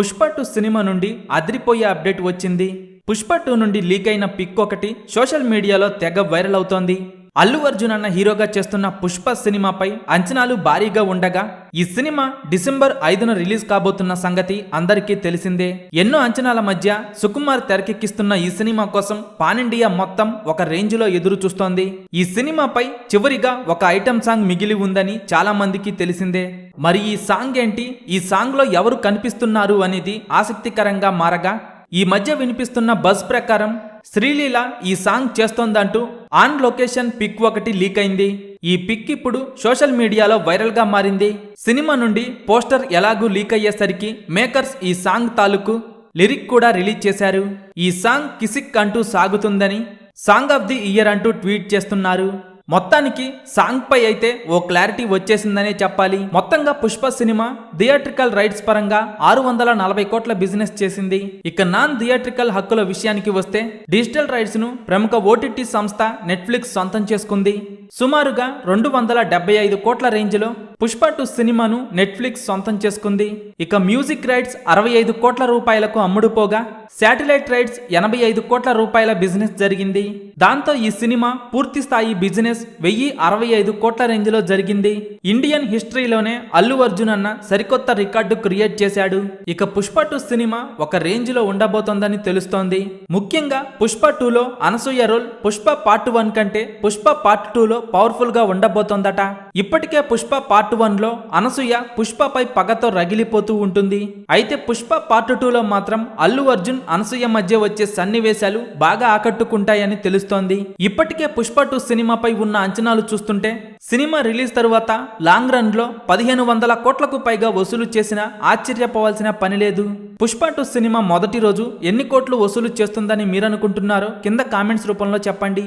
Pushpa 2 cinema నుండి అదిరిపోయే update వచ్చింది. పుష్ప 2 నుండి లీక్ అయిన పిక్ ఒకటి సోషల్ మీడియాలో తెగ వైరల్ అవుతోంది. అల్లు అర్జున్ అన్న హీరోగా చేస్తున్న పుష్ప సినిమాపై అంచనాలు భారీగా ఉండగా ఈ సినిమా డిసెంబర్ 5న రిలీజ్ కాబోతున్న సంగతి అందరికీ తెలిసిందే. ఎన్నో అంచనాల మధ్య సుకుమార్ తెరకెక్కిస్తున్న ఈ సినిమా కోసం పాన్ ఇండియా మొత్తం ఒక రేంజ్ లో ఎదురు చూస్తోంది. ఈ సినిమాపై చివరిగా ఒక ఐటమ్ సాంగ్ మిగిలి ఉందని చాలా మందికి తెలిసిందే. మరి ఈ సాంగ్ ఏంటి, ఈ సాంగ్ లో ఎవరు కనిపిస్తున్నారు అనేది ఆసక్తికరంగా మారగా ఈ మధ్య వినిపిస్తున్న బజ్ ప్రకారం శ్రీలీల ఈ సాంగ్ చేస్తోందంటూ ఆన్ లొకేషన్ పిక్ ఒకటి లీక్ అయింది. ఈ పిక్ ఇప్పుడు సోషల్ మీడియాలో వైరల్ గా మారింది. సినిమా నుండి పోస్టర్ ఎలాగూ లీక్ అయ్యేసరికి మేకర్స్ ఈ సాంగ్ తాలూకు లిరిక్ కూడా రిలీజ్ చేశారు. ఈ సాంగ్ కిసిక్ అంటూ సాగుతుందని సాంగ్ ఆఫ్ ది ఇయర్ అంటూ ట్వీట్ చేస్తున్నారు. మొత్తానికి సాంగ్ పై అయితే ఓ క్లారిటీ వచ్చేసిందనే చెప్పాలి. మొత్తంగా పుష్ప సినిమా థియేట్రికల్ రైట్స్ పరంగా 640 కోట్ల బిజినెస్ చేసింది. ఇక నాన్ థియేట్రికల్ హక్కుల విషయానికి వస్తే డిజిటల్ రైట్స్ ను ప్రముఖ ఓటీటీ సంస్థ నెట్ఫ్లిక్స్ సొంతం చేసుకుంది. సుమారుగా 275 కోట్ల రేంజ్ లో పుష్ప 2 సినిమాను నెట్ఫ్లిక్స్ సొంతం చేసుకుంది. ఇక మ్యూజిక్ రైట్స్ 65 కోట్ల రూపాయలకు అమ్ముడుపోగా శాటిలైట్ రైట్స్ 85 కోట్ల రూపాయల బిజినెస్ జరిగింది. దాంతో ఈ సినిమా పూర్తి స్థాయి బిజినెస్ 1065 కోట్ల రేంజ్ లో జరిగింది. ఇండియన్ హిస్టరీలోనే అల్లు అర్జున్ అన్న సరికొత్త రికార్డు క్రియేట్ చేశాడు. ఇక పుష్ప 2 సినిమా ఒక రేంజ్ లో ఉండబోతోందని తెలుస్తోంది. ముఖ్యంగా పుష్ప 2లో అనసూయ రోల్ పుష్ప పార్ట్ 1 కంటే పుష్ప పార్ట్ 2లో పవర్ఫుల్ గా ఉండబోతోందట. ఇప్పటికే పుష్ప పార్ట్ 1లో అనసూయ పుష్పపై పగతో రగిలిపోతూ ఉంటుంది. అయితే పుష్ప పార్ట్ 2లో మాత్రం అల్లు అర్జున్ అనసూయ మధ్య వచ్చే సన్నివేశాలు బాగా ఆకట్టుకుంటాయని తెలుస్తోంది. ఇప్పటికే పుష్ప 2 సినిమాపై ఉన్న అంచనాలు చూస్తుంటే సినిమా రిలీజ్ తరువాత లాంగ్ రన్ లో 1500 కోట్లకు పైగా వసూలు చేసినా ఆశ్చర్యపోవాల్సిన పని లేదు. పుష్ప 2 సినిమా మొదటి రోజు ఎన్ని కోట్లు వసూలు చేస్తుందని మీరనుకుంటున్నారో కింద కామెంట్స్ రూపంలో చెప్పండి.